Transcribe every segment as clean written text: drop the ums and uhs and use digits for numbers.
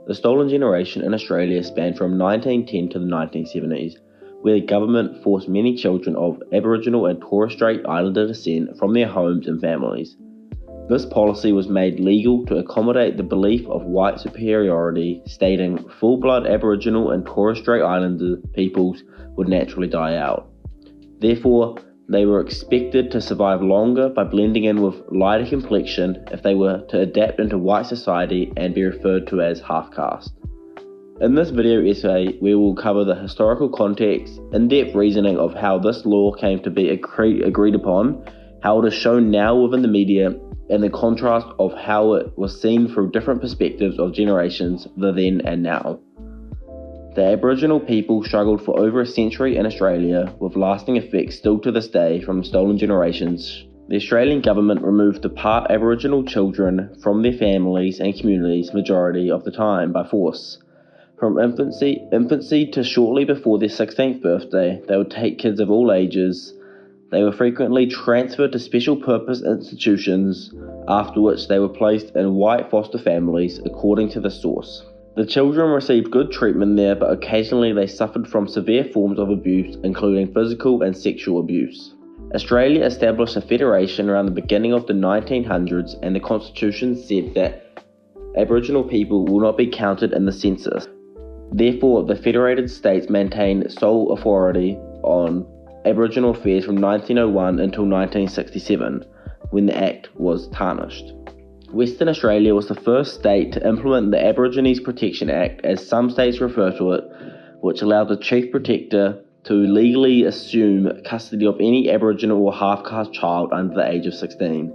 The stolen generation in Australia spanned from 1910 to the 1970s, where the government forced many children of Aboriginal and Torres Strait Islander descent from their homes and families. This policy was made legal to accommodate the belief of white superiority, stating full-blood Aboriginal and Torres Strait Islander peoples would naturally die out. Therefore, they were expected to survive longer by blending in with lighter complexion if they were to adapt into white society and be referred to as half-caste. In this video essay, we will cover the historical context, in-depth reasoning of how this law came to be agreed upon, how it is shown now within the media, and the contrast of how it was seen through different perspectives of generations, the then and now. The Aboriginal people struggled for over a century in Australia, with lasting effects still to this day from stolen generations. The Australian government removed the part Aboriginal children from their families and communities majority of the time by force. From infancy to shortly before their 16th birthday, they would take kids of all ages. They were frequently transferred to special purpose institutions, after which they were placed in white foster families, according to the source. The children received good treatment there, but occasionally they suffered from severe forms of abuse, including physical and sexual abuse. Australia established a federation around the beginning of the 1900s, and the Constitution said that Aboriginal people will not be counted in the census. Therefore, the federated states maintained sole authority on Aboriginal affairs from 1901 until 1967, when the Act was tarnished. Western Australia was the first state to implement the Aborigines Protection Act, as some states refer to it, which allowed the Chief Protector to legally assume custody of any Aboriginal or half-caste child under the age of 16.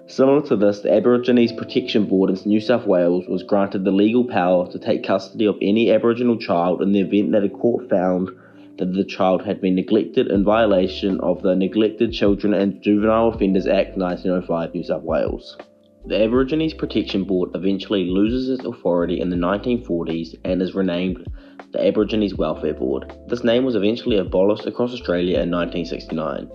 Similar to this, the Aborigines Protection Board in New South Wales was granted the legal power to take custody of any Aboriginal child in the event that a court found that the child had been neglected in violation of the Neglected Children and Juvenile Offenders Act 1905, New South Wales. The Aborigines Protection Board eventually loses its authority in the 1940s and is renamed the Aborigines Welfare Board. This name was eventually abolished across Australia in 1969.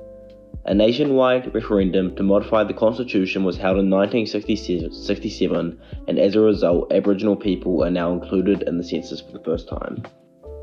A nationwide referendum to modify the Constitution was held in 1967, and as a result, Aboriginal people are now included in the census for the first time.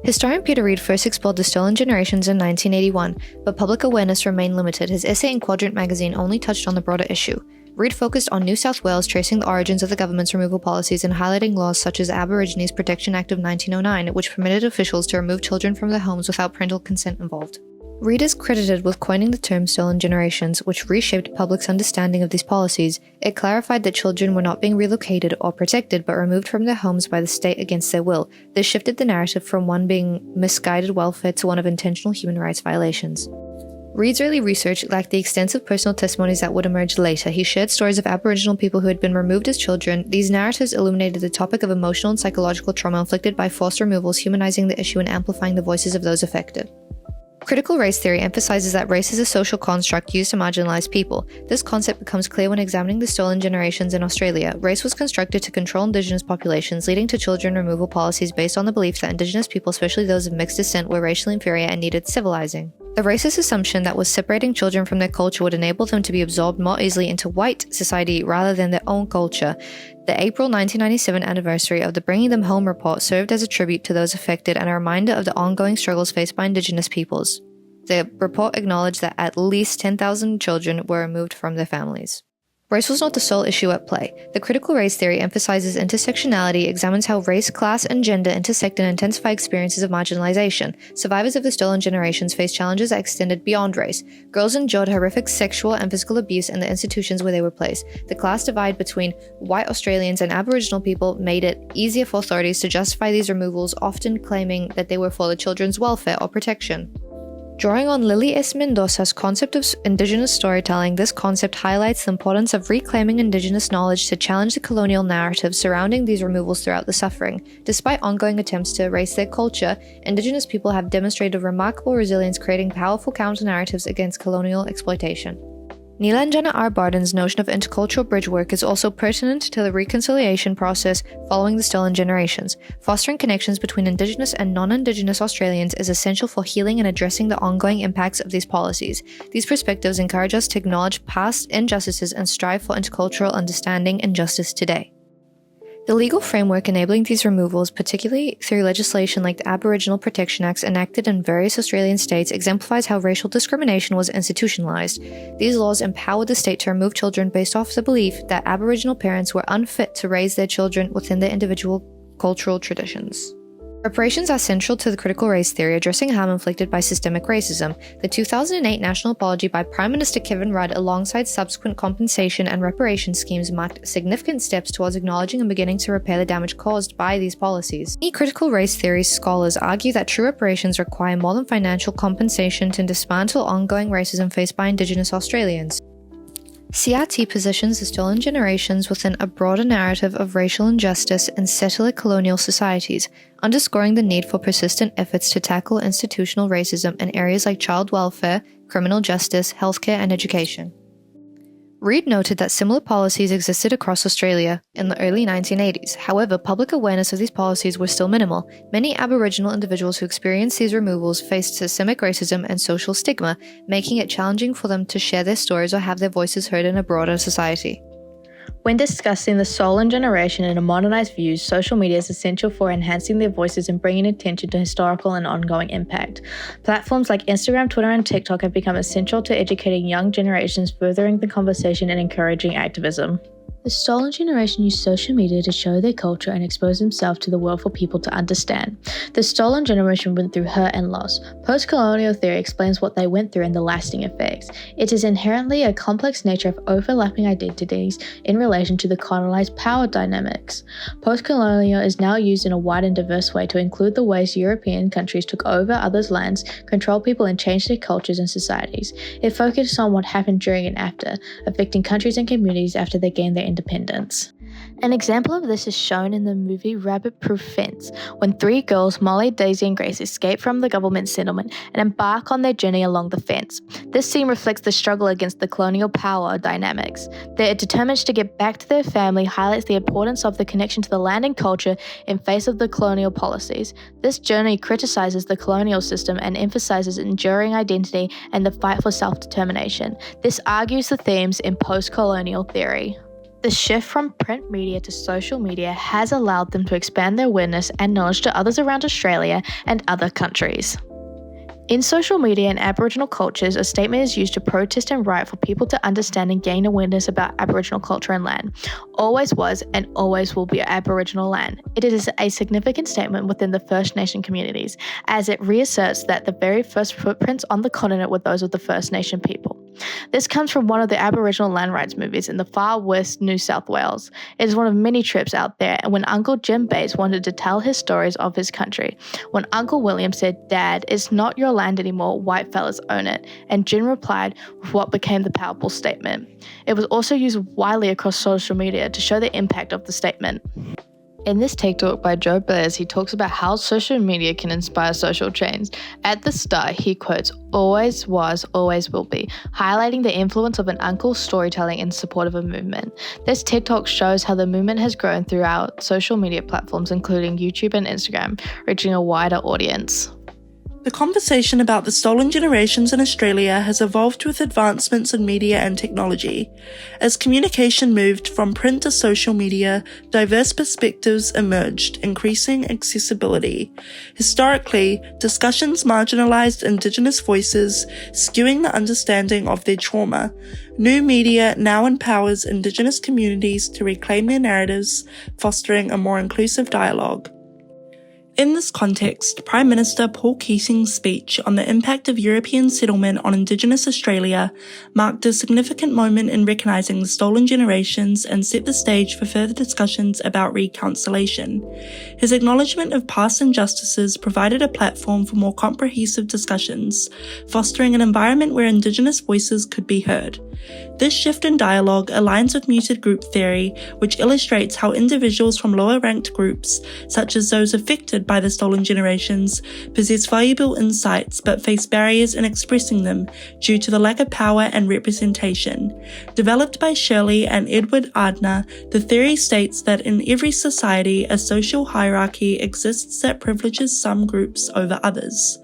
Historian Peter Reid first explored the stolen generations in 1981, but public awareness remained limited. His essay in Quadrant magazine only touched on the broader issue. Reid focused on New South Wales, tracing the origins of the government's removal policies and highlighting laws such as Aborigines Protection Act of 1909, which permitted officials to remove children from their homes without parental consent involved. Reid is credited with coining the term stolen generations, which reshaped public's understanding of these policies. It clarified that children were not being relocated or protected, but removed from their homes by the state against their will. This shifted the narrative from one being misguided welfare to one of intentional human rights violations. Reid's early research lacked the extensive personal testimonies that would emerge later. He shared stories of Aboriginal people who had been removed as children. These narratives illuminated the topic of emotional and psychological trauma inflicted by forced removals, humanizing the issue and amplifying the voices of those affected. Critical race theory emphasizes that race is a social construct used to marginalize people. This concept becomes clear when examining the stolen generations in Australia. Race was constructed to control Indigenous populations, leading to children removal policies based on the belief that Indigenous people, especially those of mixed descent, were racially inferior and needed civilizing. The racist assumption that was separating children from their culture would enable them to be absorbed more easily into white society rather than their own culture. The April 1997 anniversary of the Bringing Them Home report served as a tribute to those affected and a reminder of the ongoing struggles faced by Indigenous peoples. The report acknowledged that at least 10,000 children were removed from their families. Race was not the sole issue at play. The critical race theory emphasizes intersectionality, examines how race, class, and gender intersect and intensify experiences of marginalization. Survivors of the stolen generations faced challenges that extended beyond race. Girls endured horrific sexual and physical abuse in the institutions where they were placed. The class divide between white Australians and Aboriginal people made it easier for authorities to justify these removals, often claiming that they were for the children's welfare or protection. Drawing on Lily S. Mendoza's concept of Indigenous storytelling, this concept highlights the importance of reclaiming Indigenous knowledge to challenge the colonial narrative surrounding these removals throughout the suffering. Despite ongoing attempts to erase their culture, Indigenous people have demonstrated remarkable resilience, creating powerful counter-narratives against colonial exploitation. Nilanjana R. Barden's notion of intercultural bridge work is also pertinent to the reconciliation process following the stolen generations. Fostering connections between Indigenous and non-Indigenous Australians is essential for healing and addressing the ongoing impacts of these policies. These perspectives encourage us to acknowledge past injustices and strive for intercultural understanding and justice today. The legal framework enabling these removals, particularly through legislation like the Aboriginal Protection Acts enacted in various Australian states, exemplifies how racial discrimination was institutionalised. These laws empowered the state to remove children based off the belief that Aboriginal parents were unfit to raise their children within their individual cultural traditions. Reparations are central to the critical race theory, addressing harm inflicted by systemic racism. The 2008 national apology by Prime Minister Kevin Rudd, alongside subsequent compensation and reparation schemes, marked significant steps towards acknowledging and beginning to repair the damage caused by these policies. Many critical race theory scholars argue that true reparations require more than financial compensation to dismantle ongoing racism faced by Indigenous Australians. CRT positions the stolen generations within a broader narrative of racial injustice in settler colonial societies, underscoring the need for persistent efforts to tackle institutional racism in areas like child welfare, criminal justice, healthcare, and education. Reid noted that similar policies existed across Australia in the early 1980s. However, public awareness of these policies was still minimal. Many Aboriginal individuals who experienced these removals faced systemic racism and social stigma, making it challenging for them to share their stories or have their voices heard in a broader society. When discussing the stolen generation in a modernised view, social media is essential for enhancing their voices and bringing attention to historical and ongoing impact. Platforms like Instagram, Twitter, and TikTok have become essential to educating young generations, furthering the conversation and encouraging activism. The stolen generation used social media to show their culture and expose themselves to the world for people to understand. The stolen generation went through hurt and loss. Post-colonial theory explains what they went through and the lasting effects. It is inherently a complex nature of overlapping identities in relation to the colonized power dynamics. Post-colonial is now used in a wide and diverse way to include the ways European countries took over others' lands, controlled people, and changed their cultures and societies. It focused on what happened during and after, affecting countries and communities after they gained their independence. An example of this is shown in the movie Rabbit Proof Fence, when three girls, Molly, Daisy, and Grace, escape from the government settlement and embark on their journey along the fence. This scene reflects the struggle against the colonial power dynamics. Their determination to get back to their family highlights the importance of the connection to the land and culture in face of the colonial policies. This journey criticizes the colonial system and emphasizes enduring identity and the fight for self-determination. This argues the themes in post-colonial theory. The shift from print media to social media has allowed them to expand their awareness and knowledge to others around Australia and other countries. In social media and Aboriginal cultures, a statement is used to protest and write for people to understand and gain awareness about Aboriginal culture and land. Always was and always will be Aboriginal land. It is a significant statement within the First Nation communities, as it reasserts that the very first footprints on the continent were those of the First Nation people. This comes from one of the Aboriginal land rights movies in the far west New South Wales. It is one of many trips out there when Uncle Jim Bates wanted to tell his stories of his country. When Uncle William said, "Dad, it's not your land anymore, white fellas own it," and Jim replied with what became the powerful statement. It was also used widely across social media to show the impact of the statement. In this TikTok by Joe Blaze, he talks about how social media can inspire social change. At the start, he quotes, "Always was, always will be," highlighting the influence of an uncle's storytelling in support of a movement. This TikTok shows how the movement has grown throughout social media platforms, including YouTube and Instagram, reaching a wider audience. The conversation about the stolen generations in Australia has evolved with advancements in media and technology. As communication moved from print to social media, diverse perspectives emerged, increasing accessibility. Historically, discussions marginalised Indigenous voices, skewing the understanding of their trauma. New media now empowers Indigenous communities to reclaim their narratives, fostering a more inclusive dialogue. In this context, Prime Minister Paul Keating's speech on the impact of European settlement on Indigenous Australia marked a significant moment in recognising the stolen generations and set the stage for further discussions about reconciliation. His acknowledgement of past injustices provided a platform for more comprehensive discussions, fostering an environment where Indigenous voices could be heard. This shift in dialogue aligns with muted group theory, which illustrates how individuals from lower-ranked groups, such as those affected by the stolen generations, possess valuable insights but face barriers in expressing them due to the lack of power and representation. Developed by Shirley and Edward Ardner, the theory states that in every society, a social hierarchy exists that privileges some groups over others.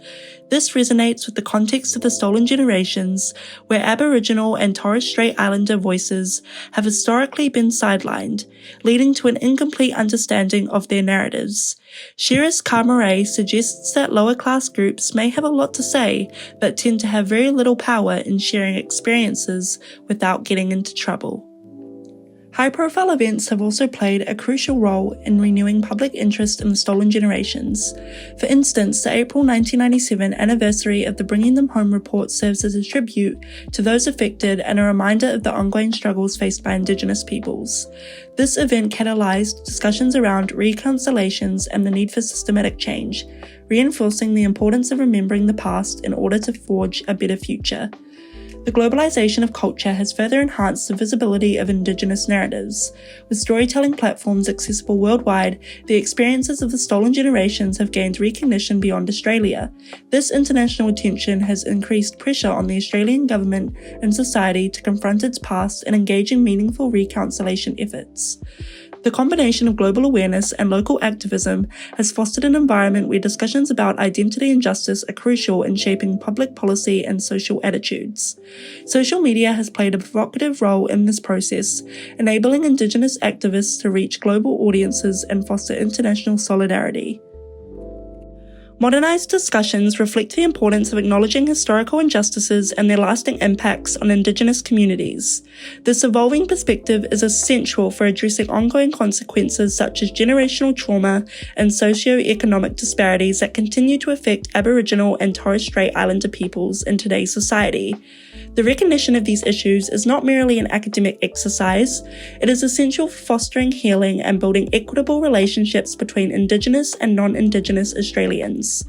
This resonates with the context of the Stolen Generations, where Aboriginal and Torres Strait Islander voices have historically been sidelined, leading to an incomplete understanding of their narratives. Shiris Karmare suggests that lower-class groups may have a lot to say, but tend to have very little power in sharing experiences without getting into trouble. High-profile events have also played a crucial role in renewing public interest in the Stolen Generations. For instance, the April 1997 anniversary of the Bringing Them Home report serves as a tribute to those affected and a reminder of the ongoing struggles faced by Indigenous peoples. This event catalyzed discussions around reconciliations and the need for systematic change, reinforcing the importance of remembering the past in order to forge a better future. The globalization of culture has further enhanced the visibility of Indigenous narratives. With storytelling platforms accessible worldwide, the experiences of the Stolen Generations have gained recognition beyond Australia. This international attention has increased pressure on the Australian government and society to confront its past and engage in meaningful reconciliation efforts. The combination of global awareness and local activism has fostered an environment where discussions about identity and justice are crucial in shaping public policy and social attitudes. Social media has played a provocative role in this process, enabling Indigenous activists to reach global audiences and foster international solidarity. Modernised discussions reflect the importance of acknowledging historical injustices and their lasting impacts on Indigenous communities. This evolving perspective is essential for addressing ongoing consequences such as generational trauma and socio-economic disparities that continue to affect Aboriginal and Torres Strait Islander peoples in today's society. The recognition of these issues is not merely an academic exercise, it is essential for fostering healing and building equitable relationships between Indigenous and non-Indigenous Australians.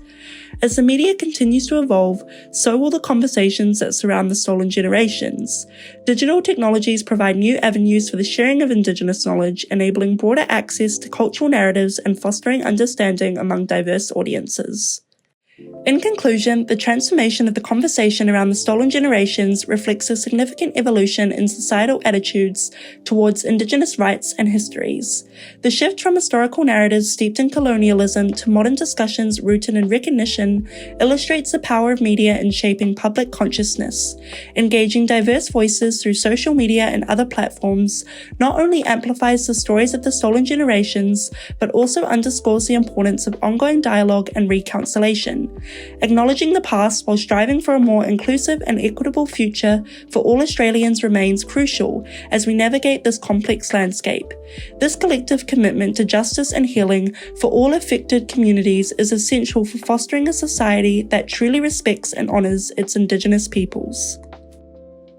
As the media continues to evolve, so will the conversations that surround the Stolen Generations. Digital technologies provide new avenues for the sharing of Indigenous knowledge, enabling broader access to cultural narratives and fostering understanding among diverse audiences. In conclusion, the transformation of the conversation around the Stolen Generations reflects a significant evolution in societal attitudes towards Indigenous rights and histories. The shift from historical narratives steeped in colonialism to modern discussions rooted in recognition illustrates the power of media in shaping public consciousness. Engaging diverse voices through social media and other platforms not only amplifies the stories of the Stolen Generations, but also underscores the importance of ongoing dialogue and reconciliation. Acknowledging the past while striving for a more inclusive and equitable future for all Australians remains crucial as we navigate this complex landscape. This collective commitment to justice and healing for all affected communities is essential for fostering a society that truly respects and honours its Indigenous peoples.